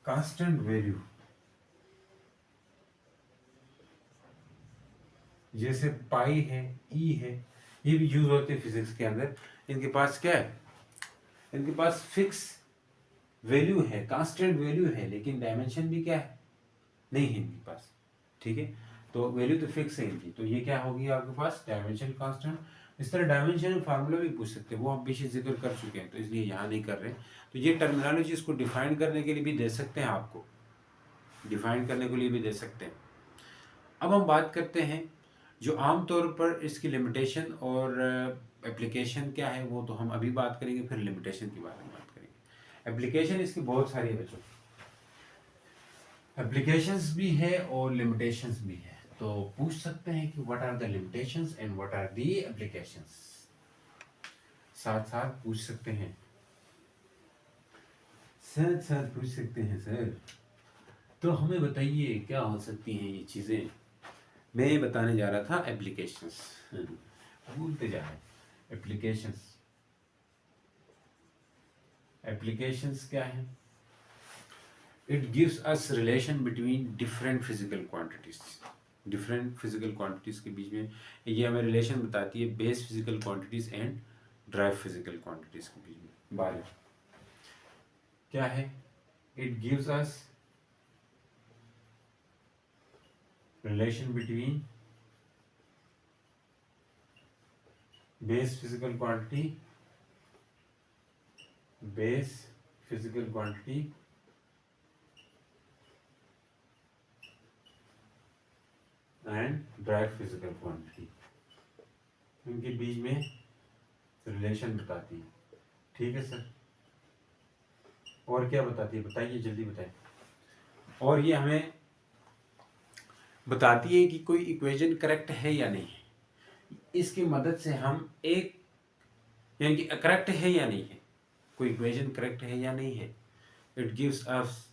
constant value, जैसे पाई है, ई है, ये भी यूज होते हैं फिजिक्स के अंदर। इनके पास क्या है, इनके पास फिक्स वैल्यू है, कांस्टेंट वैल्यू है, लेकिन डायमेंशन भी क्या है, नहीं है इनके पास। ठीक है, तो वैल्यू तो फिक्स है इनकी, तो ये क्या होगी आपके पास, डायमेंशन कांस्टेंट। इस तरह डायमेंशन फार्मूला भी पूछ सकते हैं, वो हम पीछे जिक्र कर चुके हैं तो इसलिए यहाँ नहीं कर रहे। तो ये टर्मिनोलॉजी इसको डिफाइन करने के लिए भी दे सकते हैं, आपको डिफाइन करने के लिए भी दे सकते हैं। अब हम बात करते हैं जो आमतौर पर इसकी लिमिटेशन और एप्लीकेशन क्या है, वो तो हम अभी बात करेंगे, फिर लिमिटेशन के बारे में बात करेंगे। एप्लीकेशन इसकी बहुत सारी है बच्चों, एप्लीकेशंस भी है और लिमिटेशंस भी है। तो पूछ सकते हैं कि what are the limitations and what are the applications, साथ साथ पूछ सकते हैं, साथ साथ पूछ सकते हैं सर। तो हमें बताइए क्या हो सकती हैं ये चीज़ें। मैं बताने जा रहा था एप्लीकेशंस, भूलते जा रहे हैं, एप्लीकेशंस। एप्लीकेशंस क्या है? It gives us relation between different physical quantities. Different physical quantities के बीच में ये हमें रिलेशन बताती है base physical quantities and drive physical quantities के बीच में। बाय क्या है? It gives us relation between base physical quantity and drive physical quantity, इनके बीच में रिलेशन बताती है। ठीक है सर, और क्या बताती है? बताइए, जल्दी बताइए। और ये हमें बताती है कि कोई इक्वेशन करेक्ट है या नहीं है। इसकी मदद से हम एक, यानी कि करेक्ट है या नहीं है, कोई इक्वेशन करेक्ट है या नहीं है। It gives us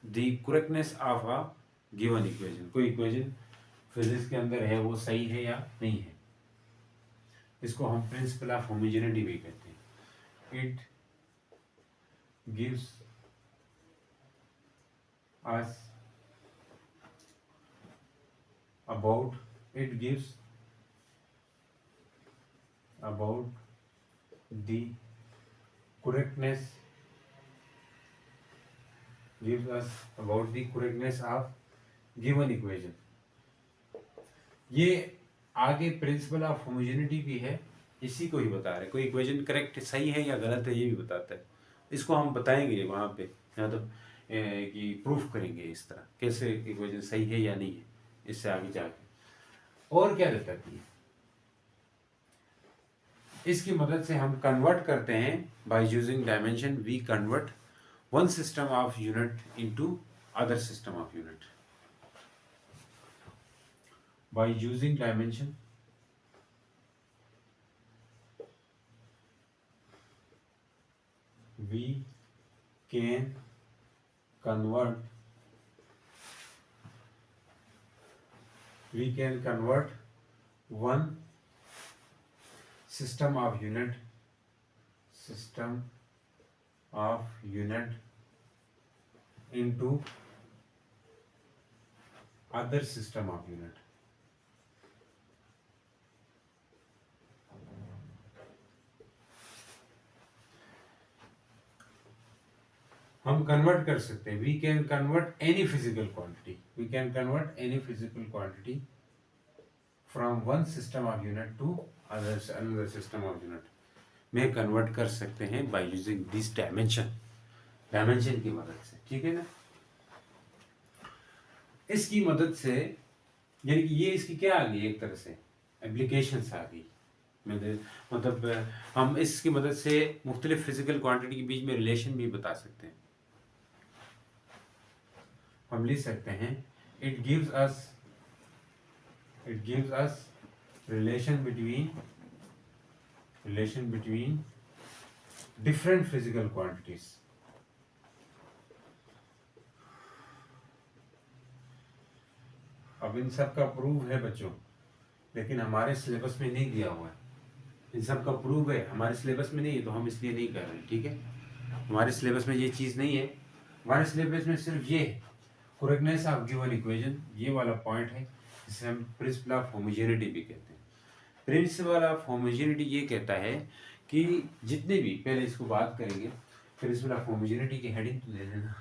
the correctness of a given equation. कोई इक्वेशन फिजिक्स के अंदर है वो सही है या नहीं है। इसको हम प्रिंसिपल ऑफ होमोजेनिटी भी कहते हैं। It gives us about it gives about the correctness gives us about the correctness of given equation। ये आगे प्रिंसिपल ऑफ होमोजेनिटी भी है, इसी को ही बता रहे। कोई इक्वेशन करेक्ट सही है या गलत है ये भी बताता है। इसको हम बताएंगे वहाँ पे, मतलब कि प्रूफ करेंगे इस तरह कैसे इक्वेशन सही है या नहीं है इससे आगे जाके। और क्या बताती है? इसकी मदद से हम कन्वर्ट करते हैं by using dimension. We convert one system of unit into other system of unit by using dimension. We can convert one system of unit into other system of unit। हम कन्वर्ट कर सकते हैं। We can convert any physical quantity from one system of unit to another system of unit में convert कर सकते हैं by using this dimension की मदद से। ठीक है ना? इसकी मदद से, यानी कि ये इसकी क्या आ गई, एक तरह से एप्लीकेशंस आ गई। मतलब हम इसकी मदद से मुख्तलिफ फिजिकल क्वांटिटी के बीच में रिलेशन भी बता सकते हैं। हम लिख सकते हैं it gives us relation between different physical quantities. अब इन सब का प्रूफ है बच्चों, लेकिन हमारे सिलेबस में नहीं दिया हुआ है। इन सब का प्रूफ है, हमारे सिलेबस में नहीं है, तो हम इसलिए नहीं कर रहे। ठीक है, हमारे सिलेबस में ये चीज़ नहीं है। हमारे सिलेबस में सिर्फ ये है, करेक्टनेस ऑफ गिवन इक्वेशन, ये वाला पॉइंट है जिसे हम प्रिंसिपल ऑफ होमोजेनिटी भी कहते हैं। प्रिंसिपल ऑफ होमोजेनिटी ये कहता है कि जितने भी, पहले इसको बात करेंगे, प्रिंसिपल ऑफ होमोजेनिटी की हेडिंग तो दे देना।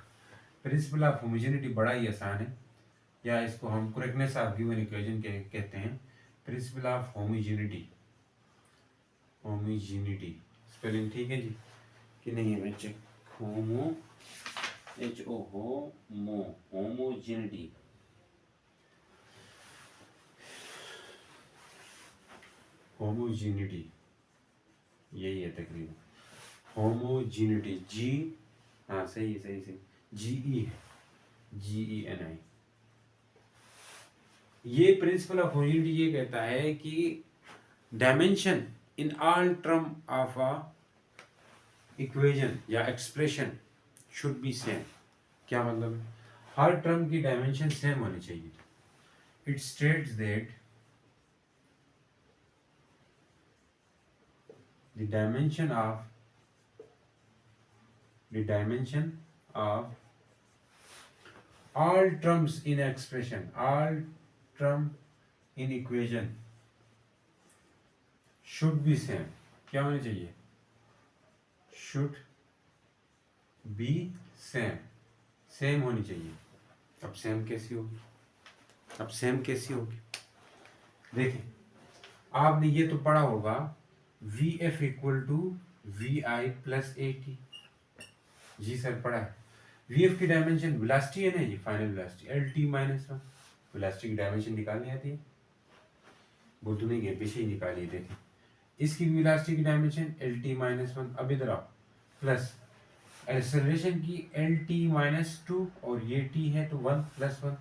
प्रिंसिपल ऑफ होमोजेनिटी बड़ा ही आसान है, या इसको हम करेक्टनेस ऑफ गिवन इक्वेशन कहते हैं। प्रिंसिपल ऑफ होमोजेनिटी स्पेलिंग ठीक है जी कि नहीं है बच्चे? होमोजेनिटी, यही है तकरीबन। होमोजेनिटी, जी, हाँ सही GE है, GENI। ये प्रिंसिपल ऑफ होमोजेनिटी ये कहता है कि dimension in all term of a equation या एक्सप्रेशन शुड बी सेम। क्या मतलब है? हर टर्म की डायमेंशन सेम होनी चाहिए। It states that the dimension of the dimension of all terms in expression, all term in equation should be same. क्या होनी चाहिए? Should be same. सेम होनी चाहिए. अब सेम कैसी होगी? अब सेम कैसी होगी? देखिए, आपने ये तो पढ़ा होगा V F equal to V I plus A T. जी सर, पढ़ा है. वी एफ की डायमेंशन वेलोसिटी है ना, ये final velocity L T minus one. Velocity की डायमेंशन निकालनी आती है? वो तो नहीं गए, पीछे ही निकाली. देखें, इसकी वेलोसिटी की dimension L T minus one. अब इधर आओ, प्लस एक्सेलरेशन की एल टी माइनस टू, और ये टी है तो वन प्लस वन.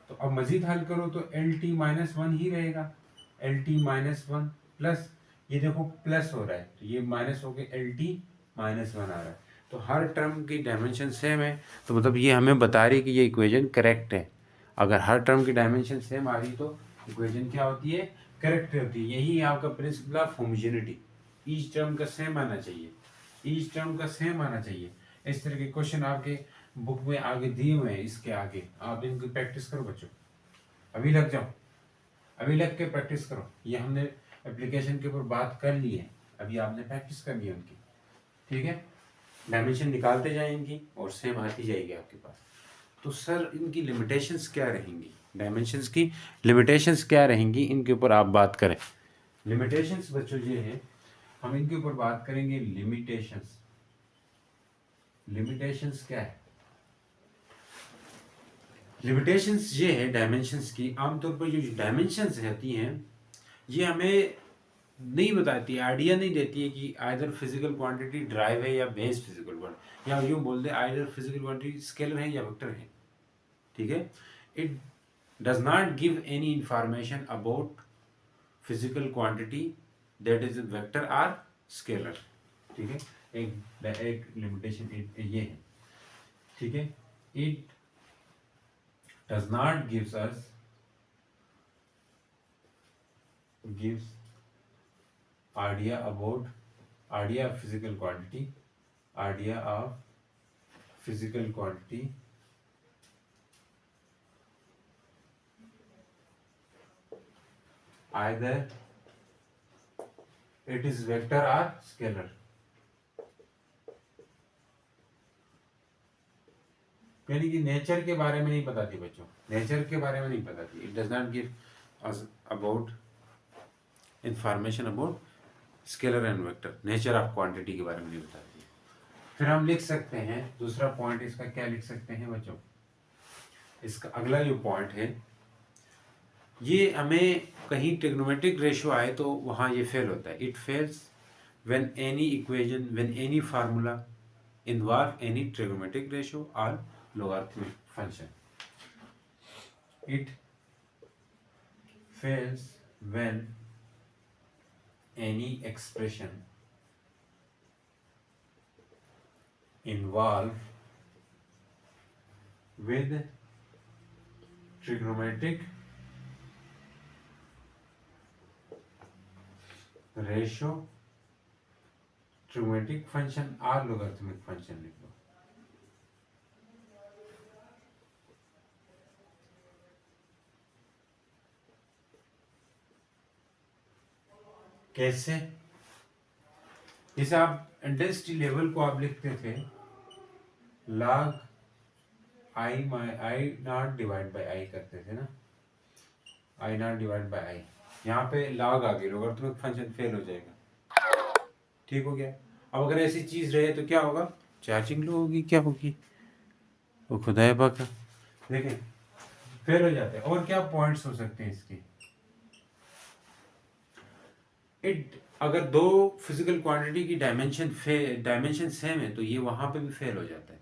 तो अब मजीद हल करो तो एल टी माइनस वन ही रहेगा. L T minus one plus, ये देखो प्लस हो रहा है तो ये माइनस हो गया, एल टी माइनस वन आ रहा है. तो हर टर्म की डायमेंशन सेम है, तो मतलब ये हमें बता रही है कि ये इक्वेशन करेक्ट है. अगर हर टर्म की डायमेंशन सेम आ रही तो इक्वेशन क्या होती है? करेक्ट होती है. यही आपका principle of homogeneity. Each term का सेम आना चाहिए, ईच टर्म का सेम आना चाहिए. इस तरह के क्वेश्चन आपके बुक में आगे दिए हुए हैं. इसके आगे आप इनकी प्रैक्टिस करो बच्चों. अभी लग जाओ, अभी लग के प्रैक्टिस करो. ये हमने एप्लीकेशन के ऊपर बात कर ली है, अभी आपने प्रैक्टिस करनी है उनकी. ठीक है, डायमेंशन निकालते जाए इनकी और सेम आती जाएगी आपके पास. तो सर इनकी लिमिटेशंस क्या रहेंगी? डायमेंशंस की लिमिटेशंस क्या रहेंगी, इनके ऊपर आप बात करें. लिमिटेशंस बच्चों ये है, हम इनके ऊपर बात करेंगे. लिमिटेशंस, लिमिटेशंस क्या है? लिमिटेशंस ये है डायमेंशंस की. आमतौर पर जो डायमेंशंस रहती हैं ये हमें नहीं बताती, आइडिया नहीं देती है कि आइदर फिजिकल क्वांटिटी ड्राइव है या बेस फिजिकल क्वांटिटी, या यूँ बोल दे आइदर फिजिकल क्वांटिटी स्केलर है या वेक्टर है. ठीक है, it does not give any information about physical quantity that is vector or scalar. ठीक है, एक लिमिटेशन ये है. ठीक है, it does not gives idea about idea of physical quantity, idea of physical quantity either it is vector or scalar. यानी कि nature के बारे में नहीं बताती बच्चों, नेचर के बारे में नहीं बताती. It does not give us about information about scalar and vector, nature of quantity के बारे में नहीं बताती है. फिर हम लिख सकते हैं दूसरा पॉइंट इसका. क्या लिख सकते हैं बच्चों? इसका अगला जो पॉइंट है, ये हमें कहीं ट्रिग्नोमेट्रिक रेशियो आए तो वहाँ ये फेल होता है. It fails when any equation, when any formula involve any trigonometric ratio और logarithmic function. It fails when any expression involve with trigonometric ratio, trigonometric function or logarithmic function लिख लो. कैसे? जैसे आप इंटेंसिटी लेवल को आप लिखते थे log I naught divide by I करते थे ना, I naught divide by I. यहाँ पे log आ गई, लोगरिथमिक फंक्शन फेल हो जाएगा. ठीक हो गया. अब अगर ऐसी चीज रहे तो क्या होगा? चार्जिंग लो होगी, क्या होगी वो खुदा पाका. देखें, फेल हो जाते हैं. और क्या पॉइंट्स हो सकते हैं इसके? इट अगर दो फिजिकल क्वांटिटी की डायमेंशन सेम है तो ये वहाँ पे भी फेल हो जाता है.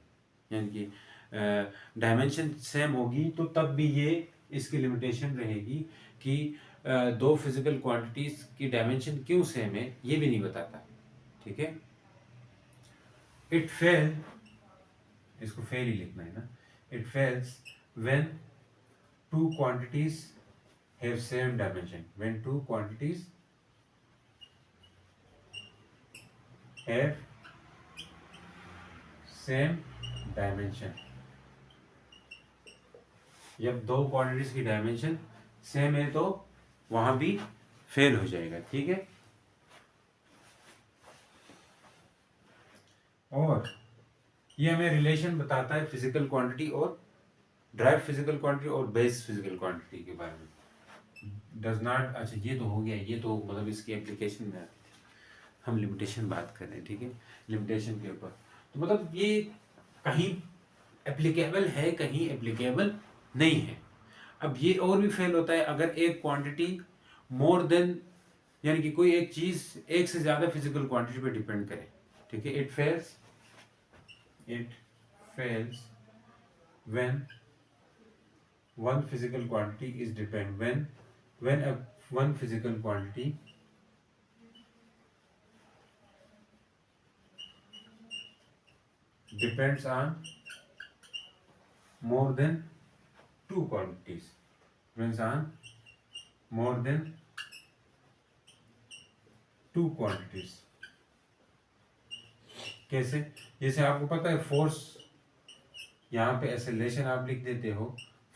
यानी कि डायमेंशन सेम होगी तो तब भी ये इसकी लिमिटेशन रहेगी कि दो फिजिकल क्वांटिटीज की डायमेंशन क्यों सेम है ये भी नहीं बताता. ठीक है, इट फेल, इसको फेल ही लिखना है ना. It fails when two quantities have same dimension, when two quantities have same dimension. जब दो क्वांटिटीज की डायमेंशन सेम है तो वहां भी फेल हो जाएगा, ठीक है। और ये हमें रिलेशन बताता है फिजिकल क्वांटिटी और ड्राइव फिजिकल क्वांटिटी और बेस फिजिकल क्वांटिटी के बारे में। डज नॉट, अच्छा ये तो हो गया, ये तो मतलब इसकी एप्लीकेशन में आती थी, हम लिमिटेशन बात कर रहे हैं, ठीक है, लिमिटेशन के ऊपर। तो मतलब ये कहीं एप्लीकेबल है, कहीं एप्लीकेबल नहीं है। अब ये और भी फेल होता है अगर एक क्वांटिटी मोर देन, यानी कि कोई एक चीज एक से ज्यादा फिजिकल क्वांटिटी पे डिपेंड करे, ठीक है। It fails when one physical quantity is depend when one physical quantity depends on more than two quantities, depends on more than two quantities। कैसे? जैसे आपको पता है फोर्स, यहाँ पे एक्सेलरेशन आप लिख देते हो,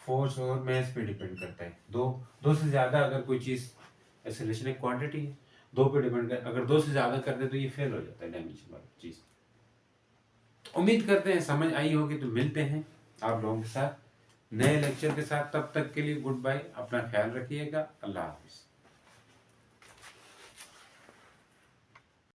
फोर्स और मास पे डिपेंड करता है। दो से ज्यादा अगर कोई चीज, एक्सेलरेशन एक क्वांटिटी है, दो पे डिपेंड कर, अगर दो से ज्यादा कर दे तो ये फेल हो जाता है डायमेंशन वाली चीज। उम्मीद करते हैं समझ आई होगी। तो मिलते हैं आप लोगों के साथ नए लेक्चर के साथ, तब तक के लिए गुड बाय, अपना ख्याल रखिएगा, अल्लाह हाफिज।